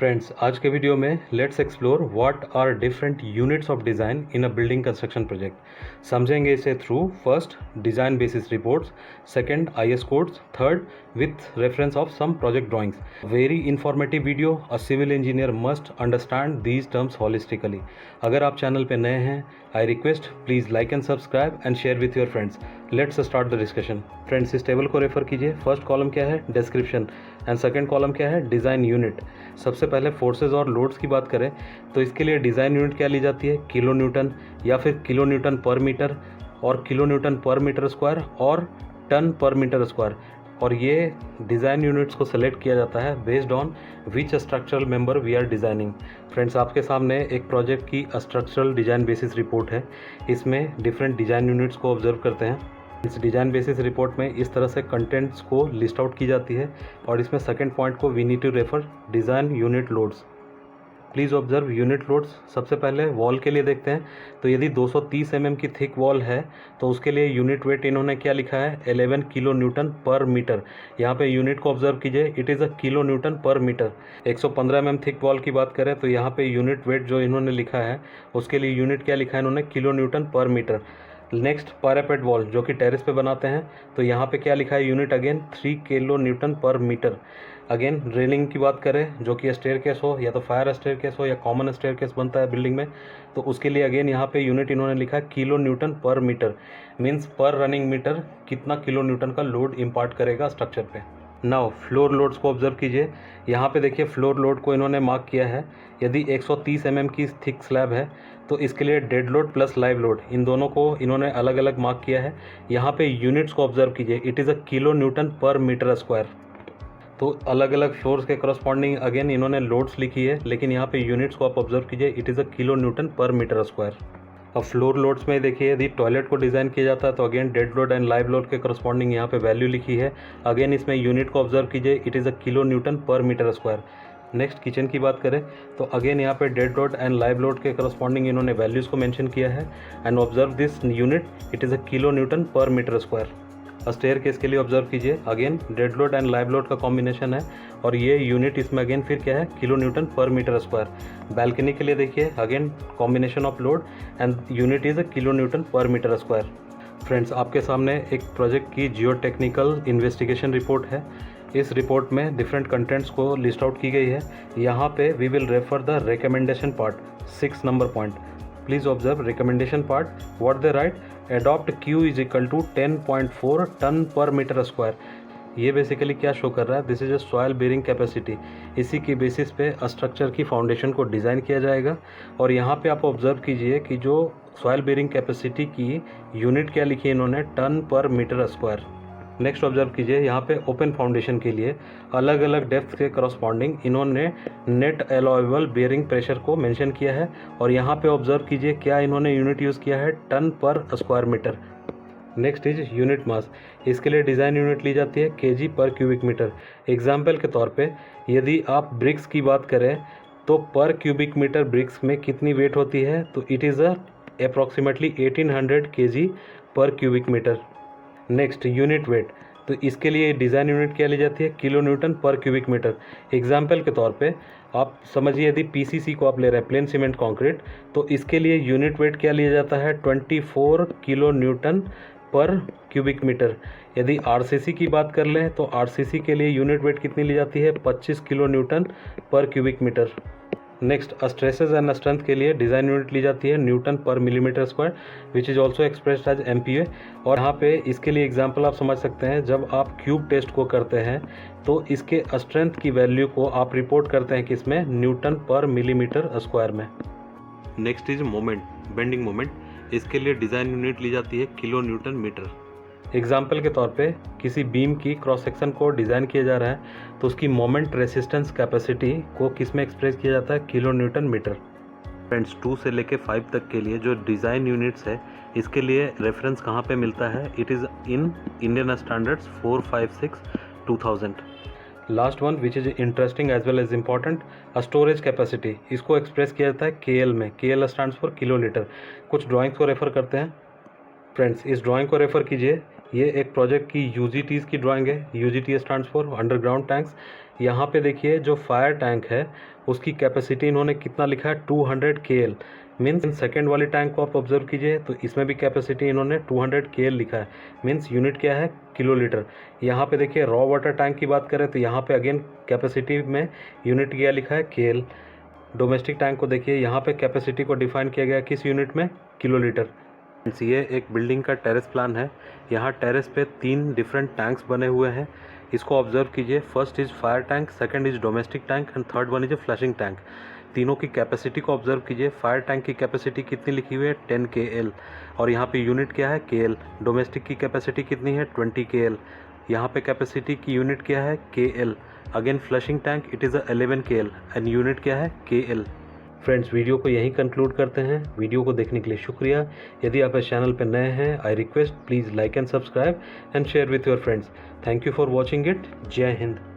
Friends, आज के video में let's explore what are different units of design in a building construction project. समझेंगे इसे through first design basis reports, second IS codes, third with reference of some project drawings. Very informative video, a civil engineer must understand these terms holistically. अगर आप channel पे नए हैं, I request please like and subscribe and share with your friends. Let's start the discussion. Friends, इस table को refer कीजिए। First column क्या है? डिस्क्रिप्शन एंड सेकंड कॉलम क्या है? Design unit. सबसे पहले फोर्सेज और लोड्स की बात करें तो इसके लिए डिज़ाइन यूनिट क्या ली जाती है? किलो न्यूटन या फिर किलो न्यूटन पर मीटर और किलो न्यूटन पर मीटर स्क्वायर और टन पर मीटर स्क्वायर। और ये डिज़ाइन यूनिट्स को सेलेक्ट किया जाता है based on which structural member we are designing. Friends, आपके सामने एक प्रोजेक्ट की स्ट्रक्चरल डिज़ाइन बेसिस रिपोर्ट है। इसमें डिफरेंट डिज़ाइन यूनिट्स को ऑब्जर्व करते हैं। इस डिज़ाइन बेसिस रिपोर्ट में इस तरह से कंटेंट्स को लिस्ट आउट की जाती है और इसमें सेकंड पॉइंट को we need to refer design unit loads. Please observe unit loads. सबसे पहले वॉल के लिए देखते हैं तो यदि 230 mm की थिक वॉल है तो उसके लिए यूनिट वेट इन्होंने क्या लिखा है? 11 किलो न्यूटन पर मीटर। यहाँ पे यूनिट को ऑब्जर्व कीजिए, it is a kilo newton पर मीटर। 115 mm थिक वॉल की बात करें तो यहाँ पे यूनिट वेट जो इन्होंने लिखा है उसके लिए यूनिट क्या लिखा है इन्होंने? किलो न्यूटन पर मीटर। नेक्स्ट पैरापेट वॉल जो कि टेरेस पे बनाते हैं तो यहाँ पे क्या लिखा है? यूनिट अगेन 3 किलो न्यूटन पर मीटर। अगेन रेलिंग की बात करें जो कि स्टेयरकेस हो या तो फायर स्टेयरकेस हो या कॉमन स्टेयरकेस बनता है बिल्डिंग में, तो उसके लिए अगेन यहाँ पे यूनिट इन्होंने लिखा है किलो न्यूटन पर मीटर। मीन्स पर रनिंग मीटर कितना किलो न्यूटन का लोड इम्पार्ट करेगा स्ट्रक्चर पे। नाउ फ्लोर लोड्स को ऑब्जर्व कीजिए। यहाँ पे देखिए फ्लोर लोड को इन्होंने मार्क किया है। यदि 130 mm की थिक स्लैब है तो इसके लिए dead load plus live load in दोनों को इन्होंने अलग अलग मार्क किया है। यहाँ पे यूनिट्स को ऑब्जर्व कीजिए, it is a kilo newton पर मीटर स्क्वायर। तो अलग अलग फ्लोर्स के करस्पॉन्डिंग अगेन इन्होंने लोड्स लिखी है, लेकिन यहाँ पे यूनिट्स को आप ऑब्जर्व कीजिए, it is a kilo newton पर मीटर स्क्वायर। अब फ्लोर लोड्स में देखिए यदि टॉयलेट को डिज़ाइन किया जाता है तो again dead load and live load के करस्पॉन्डिंग यहाँ पे वैल्यू लिखी है। अगेन इसमें यूनिट को ऑब्जर्व कीजिए, it is a kilo newton पर मीटर स्क्वायर। नेक्स्ट किचन की बात करें तो अगेन यहाँ पे dead load and live load के करस्पॉन्डिंग इन्होंने वैल्यूज़ को मेंशन किया है and observe this unit, it is a kilo newton पर मीटर स्क्वायर। स्टेयर केस के लिए ऑब्जर्व कीजिए, again dead load and live load का कॉम्बिनेशन है और ये यूनिट इसमें अगेन फिर क्या है? किलो न्यूटन पर मीटर स्क्वायर। बैल्कनी के लिए देखिए again combination of load and unit is a kilo newton पर मीटर स्क्वायर। फ्रेंड्स, आपके सामने एक प्रोजेक्ट की जियो टेक्निकल इन्वेस्टिगेशन रिपोर्ट है। इस रिपोर्ट में डिफरेंट कंटेंट्स को लिस्ट आउट की गई है। यहाँ पे we will refer the recommendation part, 6 number point. Please observe recommendation part, what they write? Adopt Q is equal to 10.4 ton पर मीटर स्क्वायर। ये बेसिकली क्या शो कर रहा है? This is a soil bearing capacity. इसी की basis पे structure की फाउंडेशन को डिज़ाइन किया जाएगा और यहाँ पे आप ऑब्जर्व कीजिए कि जो सॉयल बेरिंग कैपेसिटी की यूनिट क्या लिखी है इन्होंने? टन पर मीटर स्क्वायर। नेक्स्ट ऑब्जर्व कीजिए, यहाँ पे ओपन फाउंडेशन के लिए अलग अलग डेप्थ के करस्पॉन्डिंग इन्होंने नेट एलोएबल बेयरिंग प्रेशर को मेंशन किया है और यहाँ पे ऑब्जर्व कीजिए क्या इन्होंने यूनिट यूज़ किया है? टन पर square metre. Next is unit mass. इसके लिए डिज़ाइन यूनिट ली जाती है केजी पर क्यूबिक मीटर। एग्जाम्पल के तौर पे यदि आप ब्रिक्स की बात करें तो पर क्यूबिक मीटर ब्रिक्स में कितनी वेट होती है? तो इट इज़ अप्रॉक्सीमेटली 1800 kg पर cubic metre. Next unit weight, तो इसके लिए डिज़ाइन यूनिट क्या ली जाती है? किलो न्यूटन पर क्यूबिक मीटर। एग्जाम्पल के तौर पे आप समझिए यदि पीसीसी को आप ले रहे हैं, प्लेन सीमेंट कंक्रीट, तो इसके लिए यूनिट वेट क्या लिया जाता है? 24 किलो न्यूटन पर क्यूबिक मीटर। यदि आरसीसी की बात कर लें तो आरसीसी के लिए यूनिट वेट कितनी ली जाती है? 25 किलो न्यूटन पर cubic metre. Next stresses and strength के लिए डिज़ाइन यूनिट ली जाती है न्यूटन पर millimetre square, which is also expressed as MPa। और यहाँ पे इसके लिए एग्जांपल आप समझ सकते हैं, जब आप क्यूब टेस्ट को करते हैं तो इसके स्ट्रेंथ की वैल्यू को आप रिपोर्ट करते हैं किसमें? न्यूटन पर मिलीमीटर स्क्वायर में। Next is moment, bending moment. इसके लिए डिज़ाइन यूनिट ली जाती है किलो न्यूटन मीटर। एग्जाम्पल के तौर पे किसी बीम की क्रॉस सेक्शन को डिज़ाइन किया जा रहा है तो उसकी मोमेंट रेसिस्टेंस कैपेसिटी को किस में एक्सप्रेस किया जाता है? Kilo Newton metre. फ्रेंड्स, 2 से लेके 5 तक के लिए जो डिज़ाइन यूनिट्स है इसके लिए रेफरेंस कहाँ पे मिलता है? It is in Indian standards 456/2000। Last one which is interesting as well as important, storage capacity. इसको एक्सप्रेस किया जाता है KL में। KL stands for kilo litre. कुछ ड्राइंग्स को रेफर करते हैं। फ्रेंड्स, इस ड्राइंग को रेफर कीजिए, ये एक प्रोजेक्ट की UGTs की ड्राइंग है। UGT stands for underground tanks. यहाँ पे देखिए जो फायर टैंक है उसकी कैपेसिटी इन्होंने कितना लिखा है 200 KL। मीन्स सेकेंड वाली टैंक को आप ऑब्जर्व कीजिए तो इसमें भी कैपेसिटी इन्होंने 200 KL लिखा है। मीन्स यूनिट क्या है, किलोलीटर। यहाँ पे देखिए रॉ वाटर टैंक की बात करें तो यहाँ पे अगेन कैपेसिटी में यूनिट क्या लिखा है, KL। डोमेस्टिक टैंक को देखिए, यहाँ पे कैपेसिटी को डिफाइन किया गया किस यूनिट में, किलोलीटर। ये एक बिल्डिंग का टेरेस प्लान है। यहाँ टेरेस पे 3 डिफरेंट टैंक्स बने हुए हैं, इसको ऑब्जर्व कीजिए। First is fire tank, second is domestic tank and third one is a flushing tank. तीनों की कैपेसिटी को ऑब्जर्व कीजिए। फायर टैंक की कैपेसिटी कितनी लिखी हुई है, 10 KL, और यहाँ पे यूनिट क्या है, KL। डोमेस्टिक की कैपेसिटी कितनी है, 20 KL। यहाँ पे कैपेसिटी की यूनिट क्या है, KL। Again flushing tank, it is 11 KL and unit क्या है, KL। फ्रेंड्स, वीडियो को यहीं कंक्लूड करते हैं। वीडियो को देखने के लिए शुक्रिया। यदि आप इस चैनल पर नए हैं, I request please like and subscribe and share with your friends. Thank you for watching it. जय हिंद।